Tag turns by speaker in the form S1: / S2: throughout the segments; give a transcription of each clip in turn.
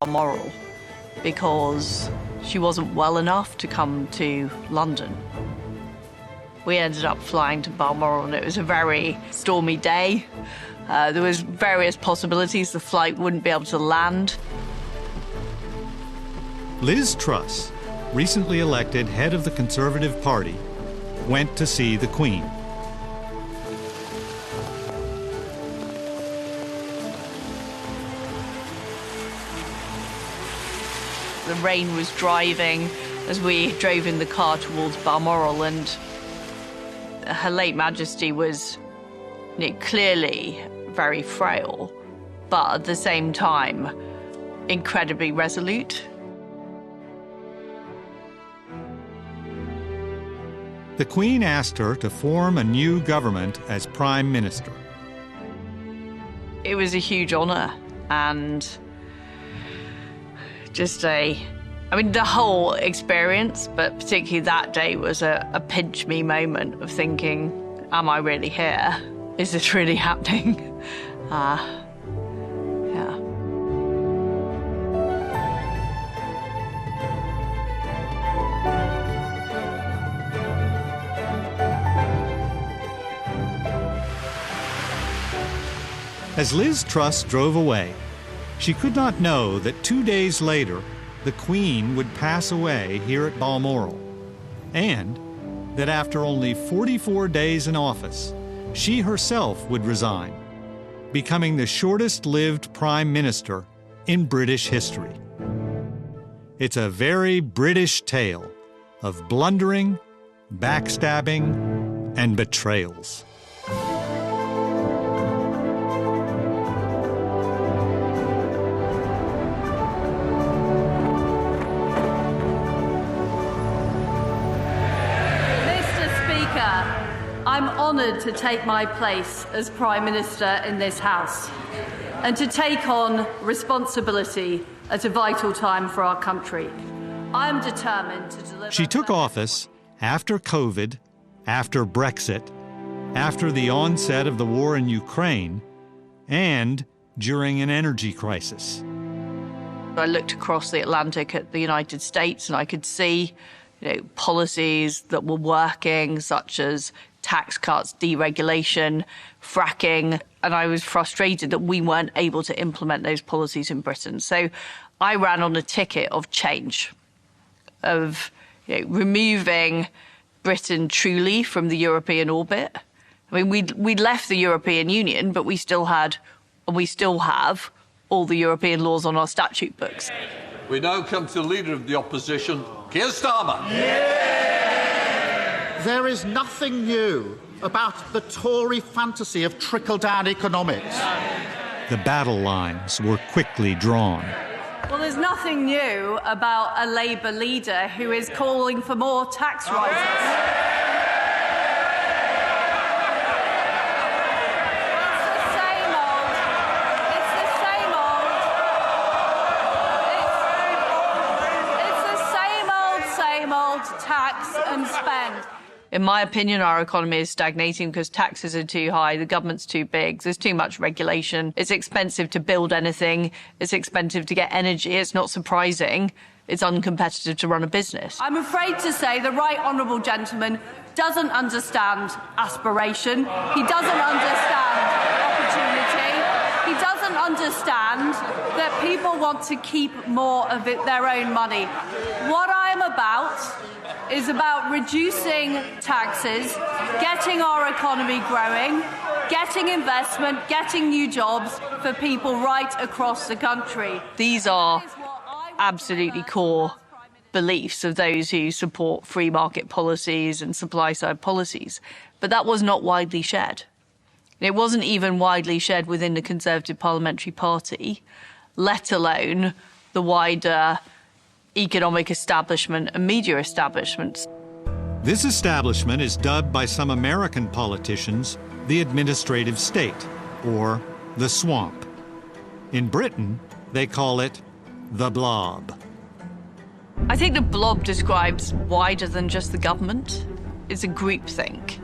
S1: Balmoral because she wasn't well enough to come to London. We ended up flying to Balmoral, and it was a very stormy day. There was various possibilities the flight wouldn't be able to land.
S2: Liz Truss, recently elected head of the Conservative Party, went to see the Queen.
S1: The rain was driving as we drove in the car towards Balmoral, and Her late Majesty was clearly very frail, but at the same time, incredibly resolute.
S2: The Queen asked her to form a new government as Prime Minister.
S1: It was a huge honor, and the whole experience, but particularly that day, was a pinch me moment of thinking, am I really here? Is this really happening? Yeah.
S2: As Liz Truss drove away, she could not know that 2 days later, the Queen would pass away here at Balmoral, and that after only 44 days in office, she herself would resign, becoming the shortest-lived Prime Minister in British history. It's a very British tale of blundering, backstabbing, and betrayals.
S3: I'm honoured to take my place as Prime Minister in this House and to take on responsibility at a vital time for our country. I am determined to deliver...
S2: She took office after COVID, after Brexit, after the onset of the war in Ukraine, and during an energy crisis.
S1: I looked across the Atlantic at the United States, and I could see policies that were working, such as tax cuts, deregulation, fracking, and I was frustrated that we weren't able to implement those policies in Britain. So I ran on a ticket of change, of removing Britain truly from the European orbit. I mean, we'd left the European Union, but we still had, and we still have, all the European laws on our statute books.
S4: We now come to the Leader of the Opposition, Keir Starmer.
S5: There is nothing new about the Tory fantasy of trickle-down economics.
S2: The battle lines were quickly drawn.
S3: Well, there's nothing new about a Labour leader who is calling for more tax rises. Tax and spend.
S1: In my opinion, our economy is stagnating because taxes are too high, the government's too big, there's too much regulation, it's expensive to build anything, it's expensive to get energy, it's not surprising, it's uncompetitive to run a business.
S3: I'm afraid to say the right honourable gentleman doesn't understand aspiration, he doesn't understand opportunity, he doesn't understand that people want to keep more of their own money. What I'm about is about reducing taxes, getting our economy growing, getting investment, getting new jobs for people right across the country.
S1: These are absolutely core beliefs of those who support free market policies and supply-side policies. But that was not widely shared. It wasn't even widely shared within the Conservative Parliamentary Party, let alone the wider economic establishment and media establishments.
S2: This establishment is dubbed by some American politicians the administrative state, or the swamp. In Britain, they call it the Blob.
S1: I think the Blob describes wider than just the government. It's a groupthink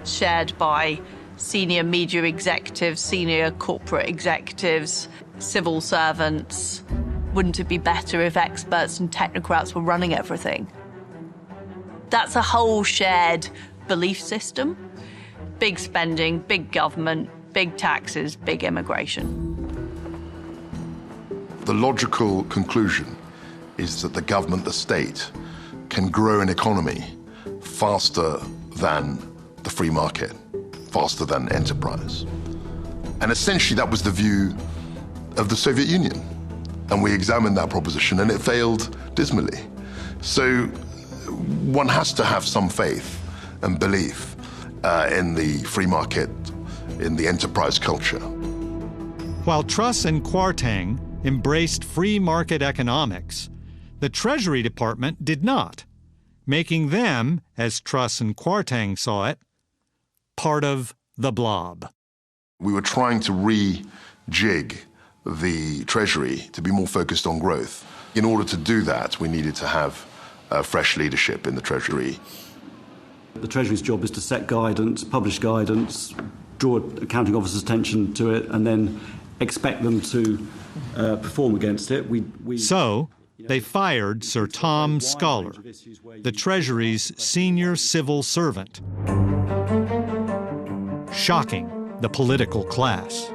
S1: shared by senior media executives, senior corporate executives, civil servants, Wouldn't it be better if experts and technocrats were running everything? That's a whole shared belief system. Big spending, big government, big taxes, big immigration.
S6: The logical conclusion is that the government, the state, can grow an economy faster than the free market, faster than enterprise. And essentially that was the view of the Soviet Union. And we examined that proposition and it failed dismally. So one has to have some faith and belief in the free market, in the enterprise culture.
S2: While Truss and Kwarteng embraced free market economics, the Treasury Department did not, making them, as Truss and Kwarteng saw it, part of the blob.
S6: We were trying to rejig the Treasury to be more focused on growth. In order to do that, we needed to have fresh leadership in the Treasury.
S7: The Treasury's job is to set guidance, publish guidance, draw accounting officers' attention to it, and then expect them to perform against it.
S2: So they fired Sir Tom Scholar, the Treasury's senior civil servant, shocking the political class.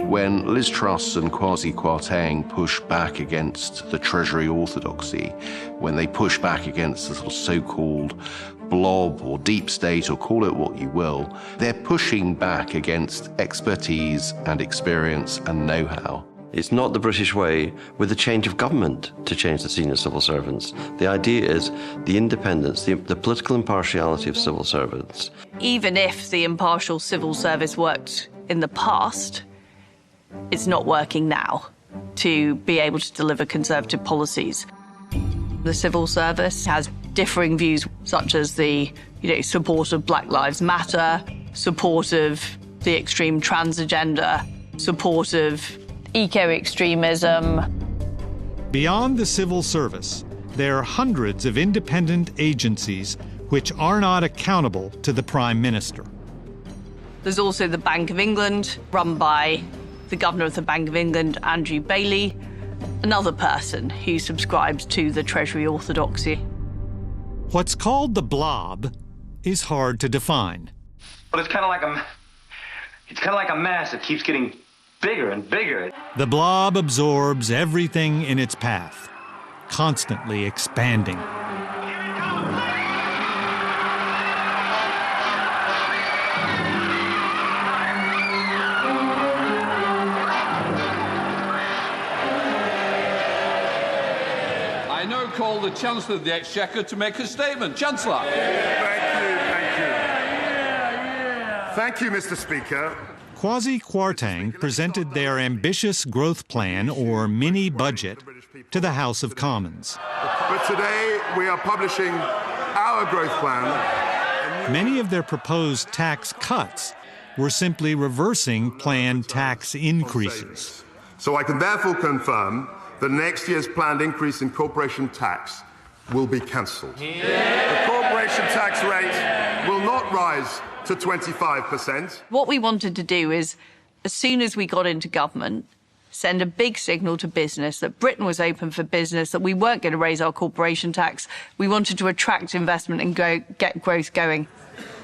S8: When Liz Truss and Kwasi Kwarteng pushed back against the Treasury orthodoxy, when they pushed back against the sort of so-called blob or deep state, or call it what you will, they're pushing back against expertise and experience and know-how.
S9: It's not the British way with a change of government to change the senior civil servants. The idea is the independence, the political impartiality of civil servants.
S1: Even if the impartial civil service worked in the past, it's not working now to be able to deliver conservative policies. The civil service has differing views, such as the support of Black Lives Matter, support of the extreme trans agenda, support of eco-extremism.
S2: Beyond the civil service, there are hundreds of independent agencies which are not accountable to the Prime Minister.
S1: There's also the Bank of England, run by the Governor of the Bank of England, Andrew Bailey, another person who subscribes to the Treasury orthodoxy.
S2: What's called the blob is hard to define.
S10: But it's kind of like a mass that keeps getting bigger and bigger.
S2: The blob absorbs everything in its path, constantly expanding.
S4: I now call the Chancellor of the Exchequer to make a statement. Chancellor.
S11: Thank you, Mr. Speaker.
S2: Kwasi Kwarteng presented their ambitious growth plan, or mini-budget, to the House of Commons.
S11: But today we are publishing our growth plan.
S2: Many of their proposed tax cuts were simply reversing planned tax increases.
S11: So I can therefore confirm that next year's planned increase in corporation tax will be cancelled. The corporation tax rate will not rise to 25%.
S1: What we wanted to do is, as soon as we got into government, send a big signal to business that Britain was open for business, that we weren't going to raise our corporation tax. We wanted to attract investment and get growth going.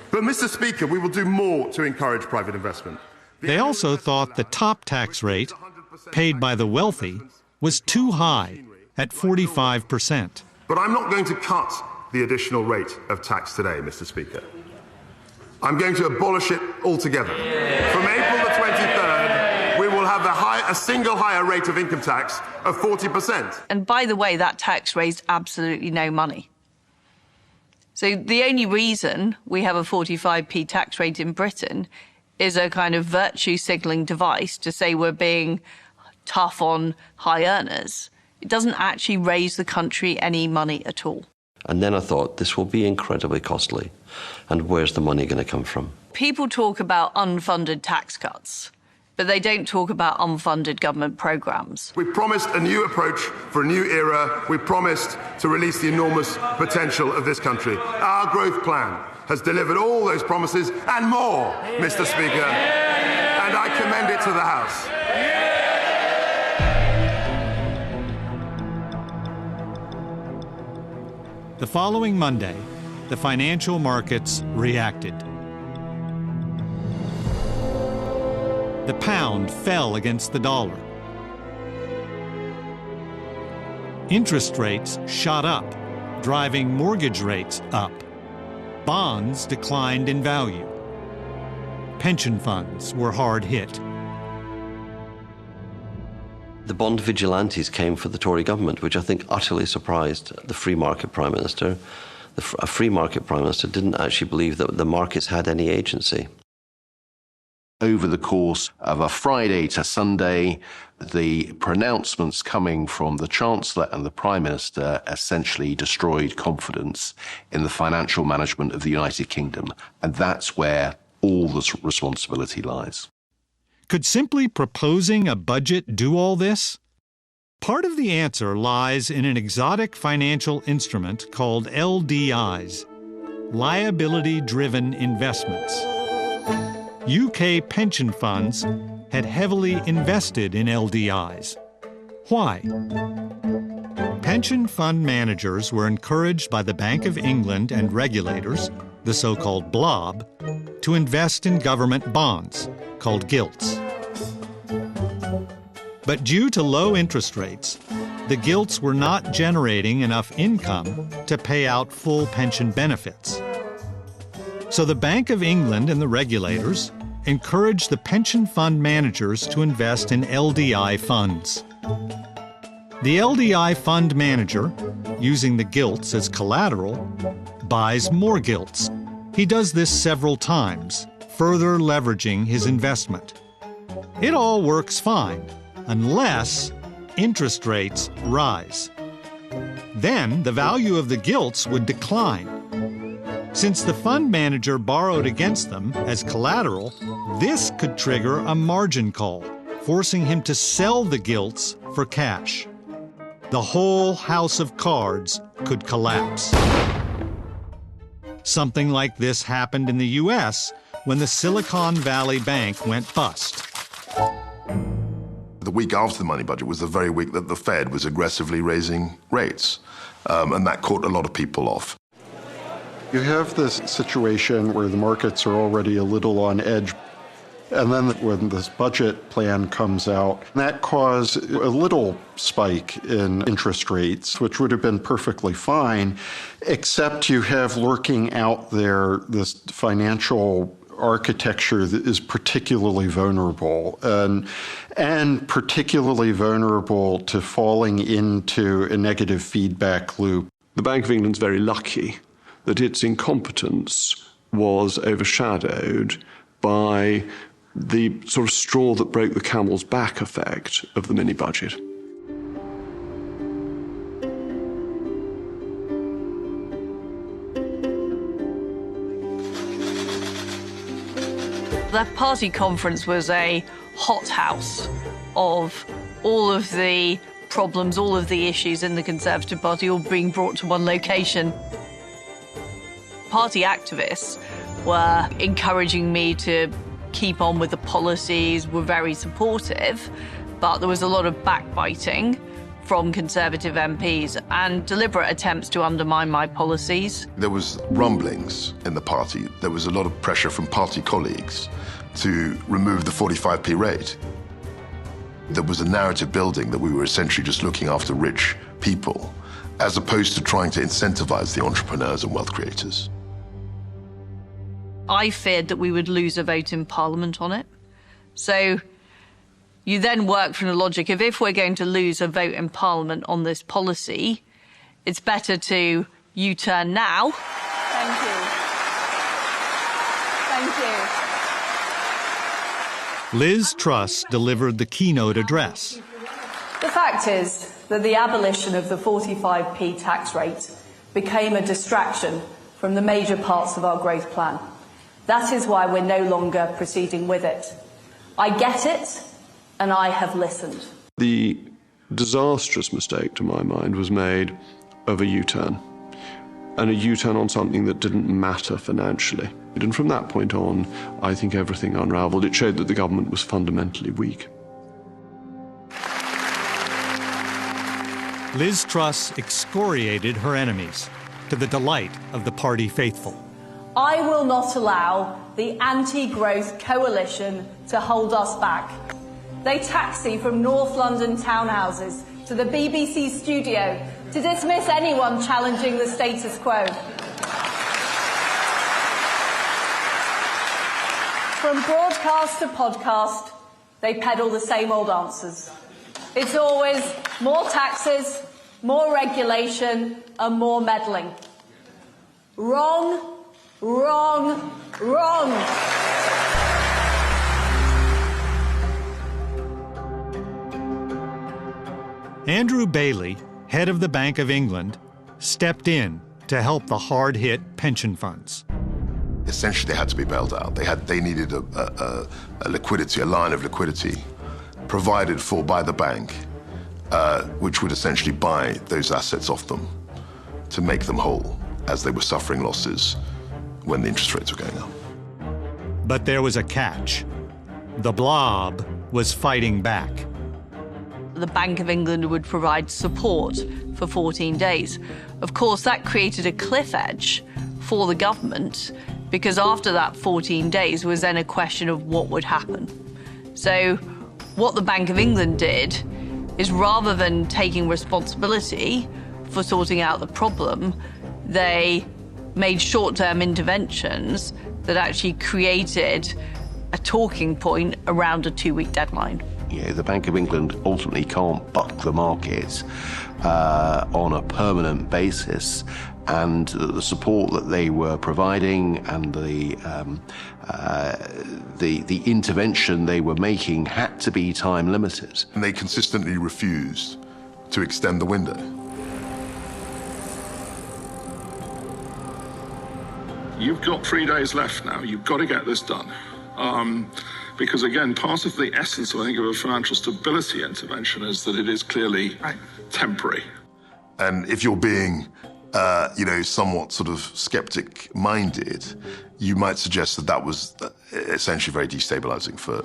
S11: But, Mr. Speaker, we will do more to encourage private investment.
S2: They also thought the top tax rate, paid by the wealthy, was too high, at 45%.
S11: But I'm not going to cut the additional rate of tax today, Mr. Speaker. I'm going to abolish it altogether. From April the 23rd, we will have a single higher rate of income tax of 40%.
S1: And by the way, that tax raised absolutely no money. So the only reason we have a 45p tax rate in Britain is a kind of virtue signalling device to say we're being tough on high earners. It doesn't actually raise the country any money at all.
S9: And then I thought, this will be incredibly costly. And where's the money going to come from?
S1: People talk about unfunded tax cuts. but they don't talk about unfunded government programmes.
S11: We promised a new approach for a new era. We promised to release the enormous potential of this country. Our growth plan has delivered all those promises and more, Mr. Speaker, and I commend it to the House.
S2: The following Monday, the financial markets reacted. The pound fell against the dollar. Interest rates shot up, driving mortgage rates up. Bonds declined in value. Pension funds were hard hit.
S9: The bond vigilantes came for the Tory government, which I think utterly surprised the free market Prime Minister. A free market Prime Minister didn't actually believe that the markets had any agency.
S8: Over the course of a Friday to Sunday, the pronouncements coming from the Chancellor and the Prime Minister essentially destroyed confidence in the financial management of the United Kingdom. And that's where all the responsibility lies.
S2: Could simply proposing a budget do all this? Part of the answer lies in an exotic financial instrument called LDIs, liability-driven investments. UK pension funds had heavily invested in LDIs. Why? Pension fund managers were encouraged by the Bank of England and regulators, the so-called Blob, to invest in government bonds, called gilts. But due to low interest rates, the gilts were not generating enough income to pay out full pension benefits. So the Bank of England and the regulators encouraged the pension fund managers to invest in LDI funds. The LDI fund manager, using the gilts as collateral, buys more gilts. He does this several times, further leveraging his investment. It all works fine, unless interest rates rise. Then the value of the gilts would decline. Since the fund manager borrowed against them as collateral, this could trigger a margin call, forcing him to sell the gilts for cash. The whole house of cards could collapse. Something like this happened in the U.S. when the Silicon Valley Bank went bust.
S6: The week after the money budget was the very week that the Fed was aggressively raising rates, and that caught a lot of people off.
S12: You have this situation where the markets are already a little on edge, and then when this budget plan comes out, that caused a little spike in interest rates, which would have been perfectly fine, except you have lurking out there this financial architecture that is particularly vulnerable and particularly vulnerable to falling into a negative feedback loop.
S13: The Bank of England's very lucky that its incompetence was overshadowed by the sort of straw that broke the camel's back effect of the mini-budget.
S1: The party conference was a hothouse of all of the problems, all of the issues in the Conservative Party all being brought to one location. Party activists were encouraging me to keep on with the policies, were very supportive, but there was a lot of backbiting from Conservative MPs and deliberate attempts to undermine my policies.
S6: There was rumblings in the party. There was a lot of pressure from party colleagues to remove the 45p rate. There was a narrative building that we were essentially just looking after rich people, as opposed to trying to incentivize the entrepreneurs and wealth creators.
S1: I feared that we would lose a vote in Parliament on it. So you then work from the logic of if we're going to lose a vote in Parliament on this policy, it's better to U-turn now.
S3: Thank you. Thank you.
S2: Liz Truss delivered the keynote address.
S3: The fact is that the abolition of the 45p tax rate became a distraction from the major parts of our growth plan. That is why we're no longer proceeding with it. I get it, and I have listened.
S13: The disastrous mistake, to my mind, was made of a U-turn, and a U-turn on something that didn't matter financially. And from that point on, I think everything unravelled. It showed that the government was fundamentally weak.
S2: Liz Truss excoriated her enemies, to the delight of the party faithful.
S3: I will not allow the anti-growth coalition to hold us back. They taxi from North London townhouses to the BBC studio to dismiss anyone challenging the status quo. From broadcast to podcast, they peddle the same old answers. It's always more taxes, more regulation, and more meddling. Wrong, wrong, wrong.
S2: Andrew Bailey, head of the Bank of England, stepped in to help the hard-hit pension funds.
S6: Essentially, they had to be bailed out. They needed a liquidity, a line of liquidity provided for by the bank, which would essentially buy those assets off them to make them whole as they were suffering losses when the interest rates were going up.
S2: But there was a catch. The Blob was fighting back.
S1: The Bank of England would provide support for 14 days. Of course, that created a cliff edge for the government, because after that 14 days was then a question of what would happen. So what the Bank of England did is, rather than taking responsibility for sorting out the problem, they made short-term interventions that actually created a talking point around a 2-week deadline.
S8: Yeah, the Bank of England ultimately can't buck the markets on a permanent basis, and the support that they were providing and the intervention they were making had to be time limited.
S6: And they consistently refused to extend the window.
S14: You've got 3 days left now. You've got to get this done. Because again, part of the essence, I think, of a financial stability intervention is that it is clearly temporary.
S6: And if you're being, somewhat sort of skeptic-minded, you might suggest that was essentially very destabilizing for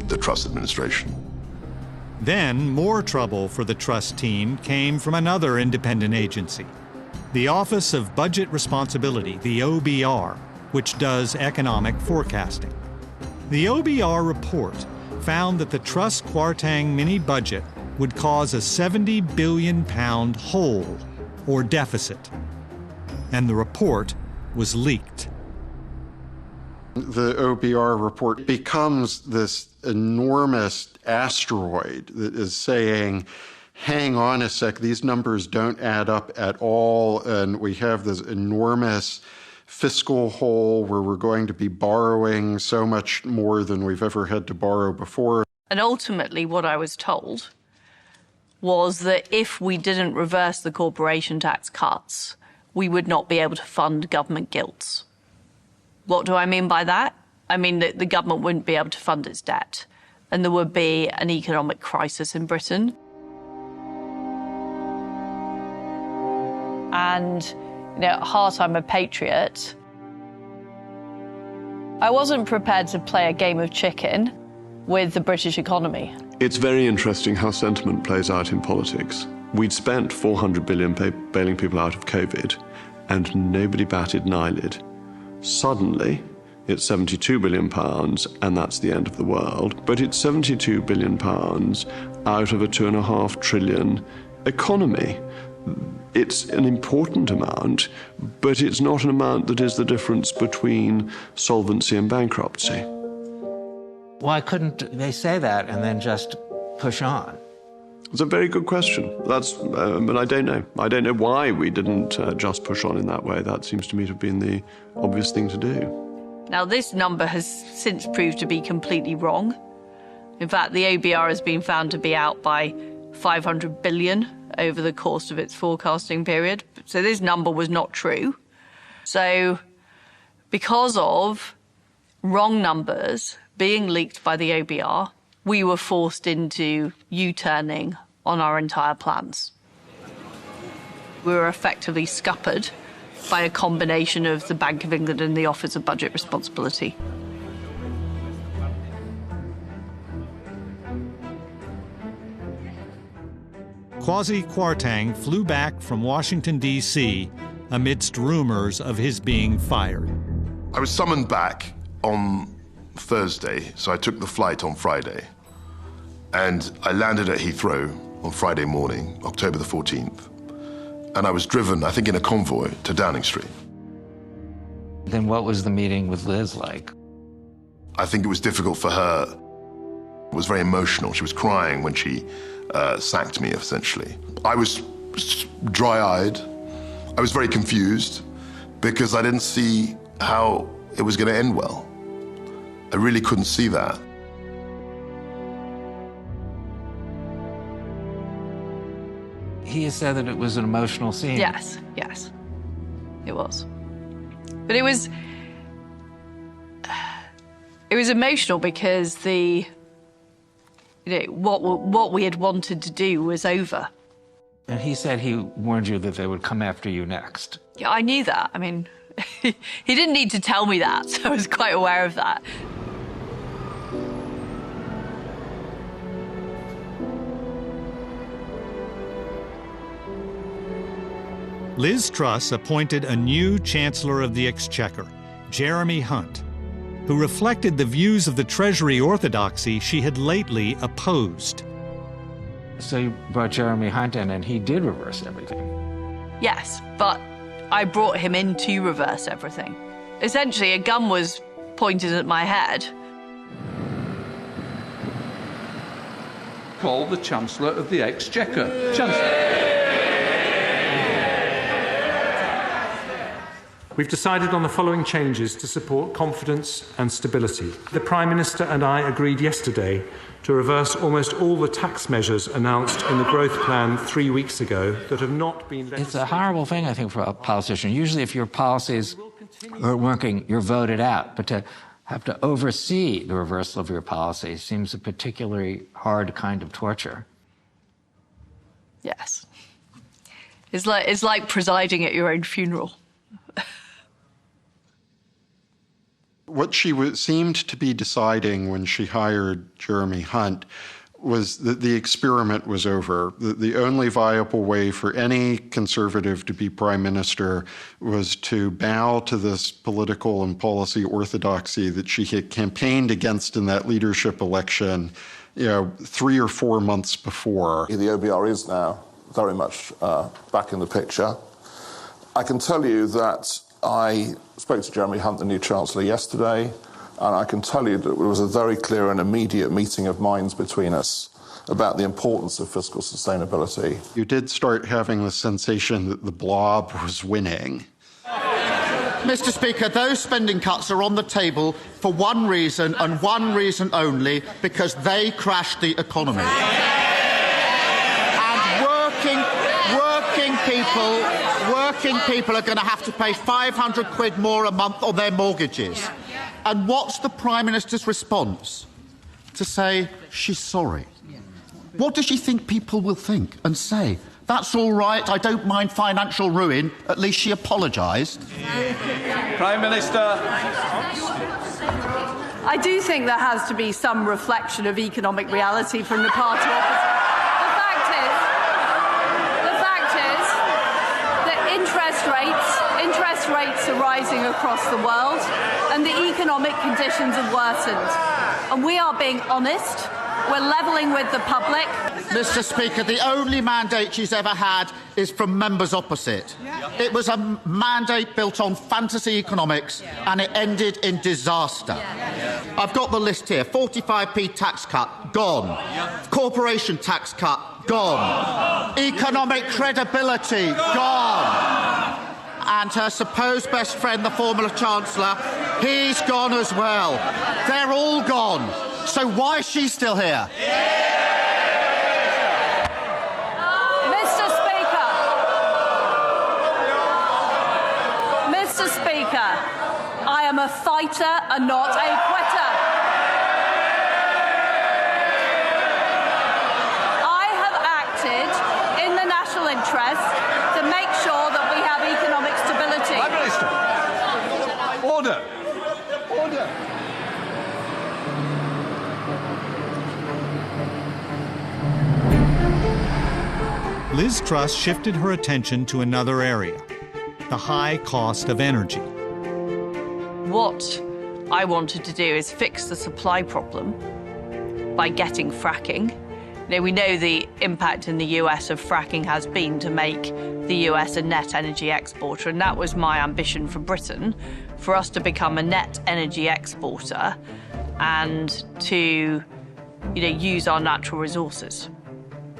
S6: the Truss administration.
S2: Then more trouble for the Truss team came from another independent agency, the Office of Budget Responsibility, the OBR, which does economic forecasting. The OBR report found that the Truss-Kwarteng mini-budget would cause a £70 billion hole, or deficit. And the report was leaked.
S12: The OBR report becomes this enormous asteroid that is saying, hang on a sec, these numbers don't add up at all, and we have this enormous fiscal hole where we're going to be borrowing so much more than we've ever had to borrow before.
S1: And ultimately what I was told was that if we didn't reverse the corporation tax cuts, we would not be able to fund government gilts. What do I mean by that? I mean that the government wouldn't be able to fund its debt, and there would be an economic crisis in Britain. And at heart, I'm a patriot. I wasn't prepared to play a game of chicken with the British economy.
S13: It's very interesting how sentiment plays out in politics. We'd spent $400 billion bailing people out of COVID, and nobody batted an eyelid. Suddenly, it's £72 billion, and that's the end of the world. But it's £72 billion out of a $2.5 trillion economy. It's an important amount, but it's not an amount that is the difference between solvency and bankruptcy.
S15: Why couldn't they say that and then just push on?
S13: It's a very good question. But I don't know. I don't know why we didn't just push on in that way. That seems to me to have been the obvious thing to do.
S1: Now, this number has since proved to be completely wrong. In fact, the OBR has been found to be out by 500 billion over the course of its forecasting period. So this number was not true. So because of wrong numbers being leaked by the OBR, we were forced into U-turning on our entire plans. We were effectively scuppered by a combination of the Bank of England and the Office of Budget Responsibility.
S2: Kwasi Kwarteng flew back from Washington, D.C. amidst rumors of his being fired.
S6: I was summoned back on Thursday, so I took the flight on Friday. And I landed at Heathrow on Friday morning, October the 14th. And I was driven, I think, in a convoy to Downing Street.
S15: Then what was the meeting with Liz like?
S6: I think it was difficult for her. It was very emotional. She was crying when she sacked me, essentially. I was dry-eyed. I was very confused because I didn't see how it was going to end well. I really couldn't see that.
S15: He has said that it was an emotional scene.
S1: Yes, it was. But it was emotional because what we had wanted to do was over.
S15: And he said he warned you that they would come after you next.
S1: Yeah, I knew that. I mean, he didn't need to tell me that, so I was quite aware of that.
S2: Liz Truss appointed a new Chancellor of the Exchequer, Jeremy Hunt, who reflected the views of the Treasury orthodoxy she had lately opposed.
S15: So you brought Jeremy Hunt in, and he did reverse everything.
S1: Yes, but I brought him in to reverse everything. Essentially, a gun was pointed at my head.
S4: Call the Chancellor of the Exchequer. Chancellor.
S16: We've decided on the following changes to support confidence and stability. The Prime Minister and I agreed yesterday to reverse almost all the tax measures announced in the growth plan 3 weeks ago that have not been...
S15: It's a horrible thing, I think, for a politician. Usually if your policies are working, you're voted out. But to have to oversee the reversal of your policy seems a particularly hard kind of torture.
S1: Yes. It's like presiding at your own funeral.
S12: What she seemed to be deciding when she hired Jeremy Hunt was that the experiment was over. The only viable way for any Conservative to be Prime Minister was to bow to this political and policy orthodoxy that she had campaigned against in that leadership election, 3 or 4 months before.
S14: The OBR is now very much back in the picture. I can tell you that I spoke to Jeremy Hunt, the new Chancellor, yesterday, and I can tell you that there was a very clear and immediate meeting of minds between us about the importance of fiscal sustainability.
S12: You did start having the sensation that the Blob was winning.
S5: Mr. Speaker, those spending cuts are on the table for one reason and one reason only, because they crashed the economy. And working people are going to have to pay 500 quid more a month on their mortgages. And what's the Prime Minister's response? To say she's sorry. What does she think people will think and say? That's all right, I don't mind financial ruin. At least she apologised.
S4: Prime Minister.
S3: I do think there has to be some reflection of economic reality from the party opposite. Interest rates are rising across the world, and the economic conditions have worsened. And we are being honest. We're levelling with the public.
S5: Mr. Speaker, the only mandate she's ever had is from members opposite. It was a mandate built on fantasy economics, and it ended in disaster. I've got the list here. 45p tax cut, gone. Corporation tax cut, gone. Economic credibility, gone. And her supposed best friend, the former Chancellor, he's gone as well. They're all gone. So why is she still here?
S3: Mr. Speaker, I am am a fighter and not a quitter. I have acted in the national interest to make sure that we have economic stability.
S4: Prime Minister. Order. Order.
S2: Liz Truss shifted her attention to another area, the high cost of energy.
S1: What I wanted to do is fix the supply problem by getting fracking. We know the impact in the US of fracking has been to make the US a net energy exporter, and that was my ambition for Britain, for us to become a net energy exporter and to use our natural resources.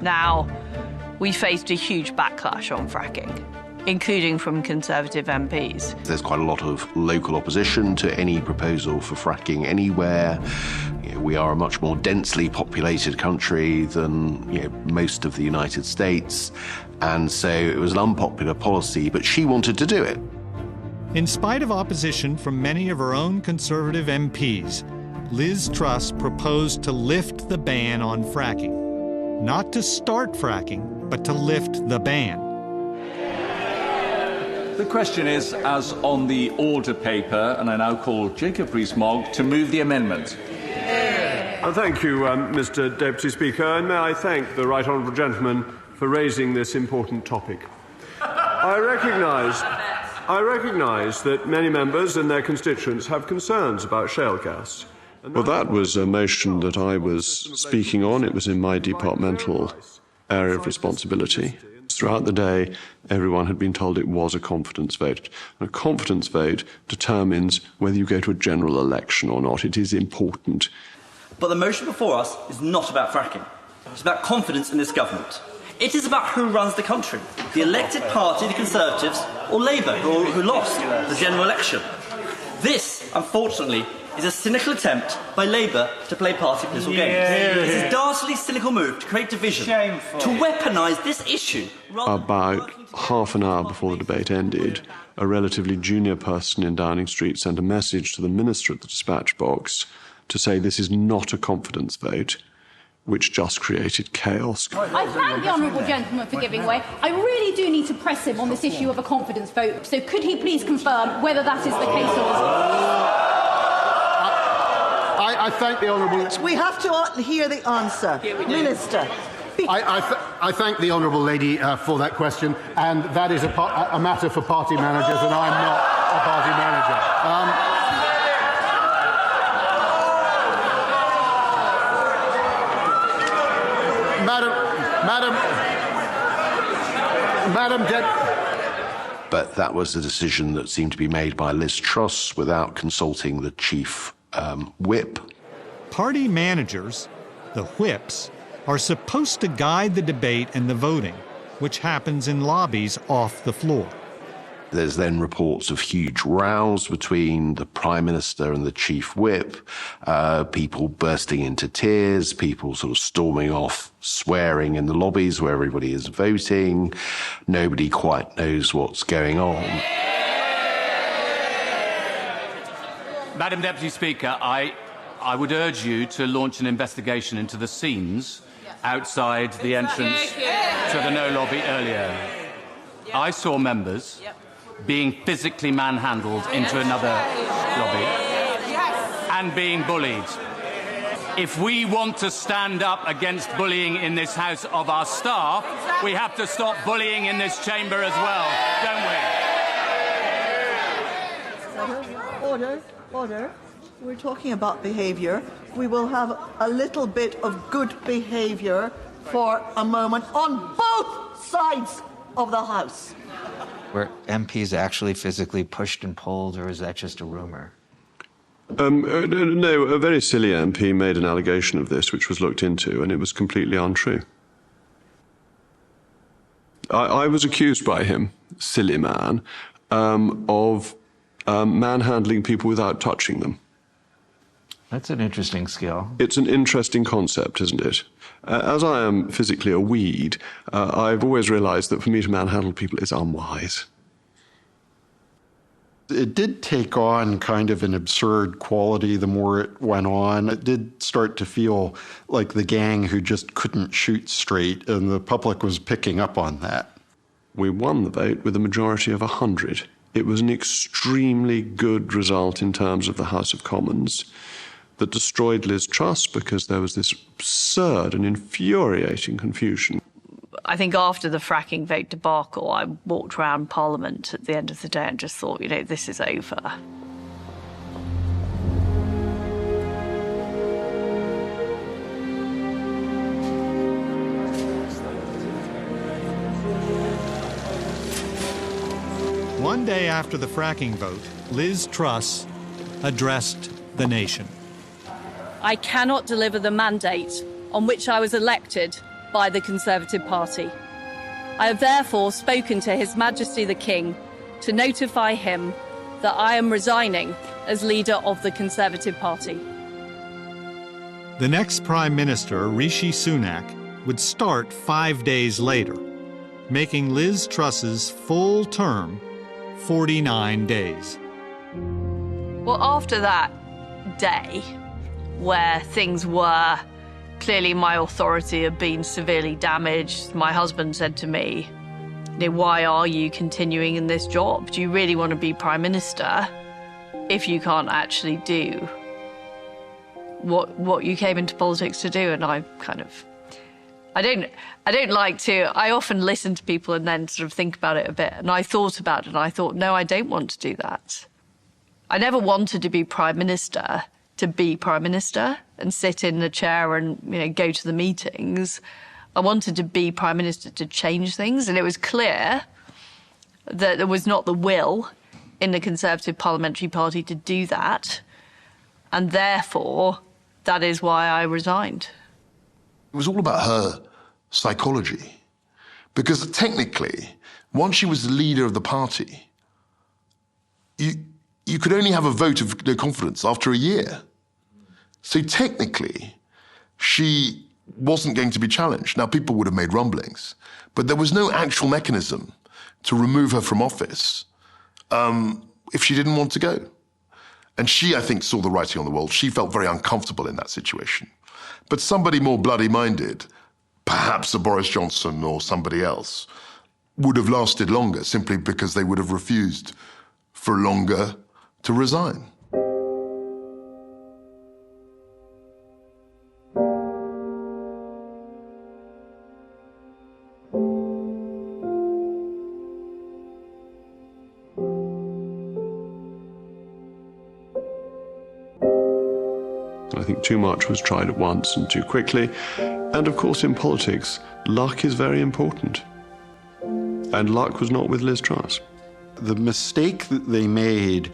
S1: Now, we faced a huge backlash on fracking, including from Conservative MPs.
S8: There's quite a lot of local opposition to any proposal for fracking anywhere. We are a much more densely populated country than most of the United States, and so it was an unpopular policy, but she wanted to do it.
S2: In spite of opposition from many of her own Conservative MPs, Liz Truss proposed to lift the ban on fracking. Not to start fracking, but to lift the ban.
S17: The question is, as on the order paper, and I now call Jacob Rees-Mogg to move the amendment.
S13: Thank you, Mr. Deputy Speaker, and may I thank the right honourable gentleman for raising this important topic. I recognise that many members and their constituents have concerns about shale gas.
S18: Well, that was a motion that I was speaking on. It was in my departmental area of responsibility. Throughout the day, everyone had been told it was a confidence vote. And a confidence vote determines whether you go to a general election or not. It is important.
S19: But the motion before us is not about fracking. It's about confidence in this government. It is about who runs the country. The elected party, the Conservatives, or Labour, who lost the general election. This, unfortunately, is a cynical attempt by Labour to play party political games. It is a dastardly cynical move to create division, to weaponise this issue.
S18: About half an hour before the debate ended, a relatively junior person in Downing Street sent a message to the Minister at the dispatch box to say this is not a confidence vote, which just created chaos.
S20: I thank the honourable gentleman for giving way. I really do need to press him on this issue of a confidence vote, so could he please confirm whether that is the case or not?
S21: I thank the honourable...
S22: We have to hear the answer. Minister.
S21: I thank the honourable lady for that question, and that is a matter for party managers, and I'm not a party manager. Madam
S8: But that was a decision that seemed to be made by Liz Truss without consulting the chief whip.
S2: Party managers, the whips, are supposed to guide the debate and the voting, which happens in lobbies off the floor.
S8: There's then reports of huge rows between the Prime Minister and the Chief Whip, people bursting into tears, people sort of storming off, swearing in the lobbies where everybody is voting. Nobody quite knows what's going on.
S17: Madam Deputy Speaker, I would urge you to launch an investigation into the scenes outside the entrance to the No lobby earlier. I saw members being physically manhandled into another lobby and being bullied. If we want to stand up against bullying in this House of our staff, we have to stop bullying in this chamber as well, don't we?
S22: Order. We're talking about behaviour. We will have a little bit of good behaviour for a moment on both sides of the House.
S15: Were MPs actually physically pushed and pulled, or is that just a rumour?
S18: No, a very silly MP made an allegation of this, which was looked into, and it was completely untrue. I was accused by him, silly man, of manhandling people without touching them.
S15: That's an interesting skill.
S18: It's an interesting concept, isn't it? As I am physically a weed, I've always realised that for me to manhandle people is unwise.
S12: It did take on kind of an absurd quality the more it went on. It did start to feel like the gang who just couldn't shoot straight, and the public was picking up on that.
S13: We won the vote with a majority of 100. It was an extremely good result in terms of the House of Commons that destroyed Liz Truss because there was this absurd and infuriating confusion.
S1: I think after the fracking vote debacle, I walked around Parliament at the end of the day and just thought, this is over.
S2: One day after the fracking vote, Liz Truss addressed the nation.
S3: I cannot deliver the mandate on which I was elected by the Conservative Party. I have therefore spoken to His Majesty the King to notify him that I am resigning as leader of the Conservative Party.
S2: The next Prime Minister, Rishi Sunak, would start 5 days later, making Liz Truss's full term 49 days.
S1: Well, after that day, where things were clearly my authority had been severely damaged, my husband said to me, why are you continuing in this job? Do you really want to be Prime Minister if you can't actually do what you came into politics to do? And I don't like to, I often listen to people and then sort of think about it a bit. And I thought about it and I thought, no, I don't want to do that. I never wanted to be Prime Minister to be Prime Minister and sit in the chair and go to the meetings. I wanted to be Prime Minister to change things, and it was clear that there was not the will in the Conservative Parliamentary Party to do that, and therefore that is why I resigned.
S6: It was all about her psychology, because technically, once she was the leader of the party, you could only have a vote of no confidence after a year. So technically, she wasn't going to be challenged. Now, people would have made rumblings, but there was no actual mechanism to remove her from office if she didn't want to go. And she, I think, saw the writing on the wall. She felt very uncomfortable in that situation. But somebody more bloody-minded, perhaps a Boris Johnson or somebody else, would have lasted longer simply because they would have refused for longer to resign.
S13: I think too much was tried at once and too quickly. And of course, in politics, luck is very important. And luck was not with Liz Truss.
S12: The mistake that they made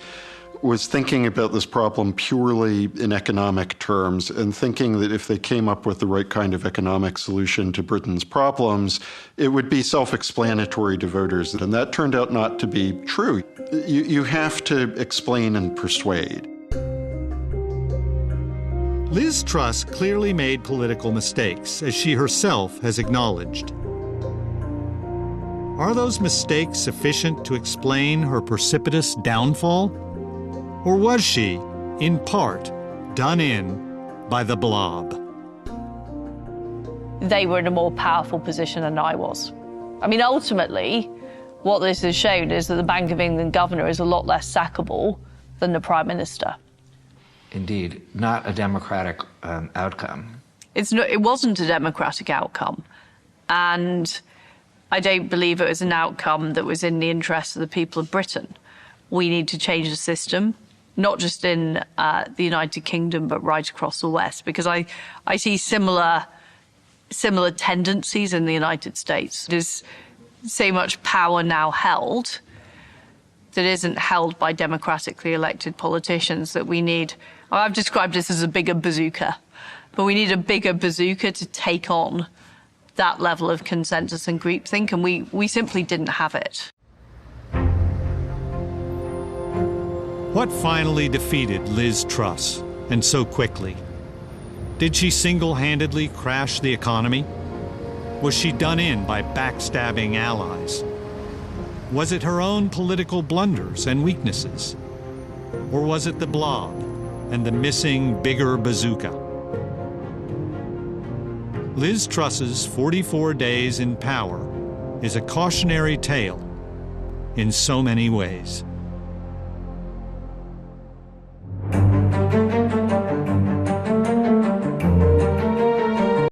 S12: was thinking about this problem purely in economic terms and thinking that if they came up with the right kind of economic solution to Britain's problems, it would be self-explanatory to voters. And that turned out not to be true. You have to explain and persuade.
S2: Liz Truss clearly made political mistakes, as she herself has acknowledged. Are those mistakes sufficient to explain her precipitous downfall? Or was she, in part, done in by the Blob?
S1: They were in a more powerful position than I was. I mean, ultimately, what this has shown is that the Bank of England governor is a lot less sackable than the Prime Minister.
S15: Indeed, not a democratic outcome.
S1: It wasn't a democratic outcome. And I don't believe it was an outcome that was in the interest of the people of Britain. We need to change the system, not just in the United Kingdom, but right across the West, because I see similar tendencies in the United States. There's so much power now held that isn't held by democratically elected politicians that we need. I've described this as a bigger bazooka, but we need a bigger bazooka to take on that level of consensus and groupthink, and we simply didn't have it.
S2: What finally defeated Liz Truss, and so quickly? Did she single-handedly crash the economy? Was she done in by backstabbing allies? Was it her own political blunders and weaknesses? Or was it the Blob and the missing bigger bazooka? Liz Truss's 44 days in power is a cautionary tale in so many ways.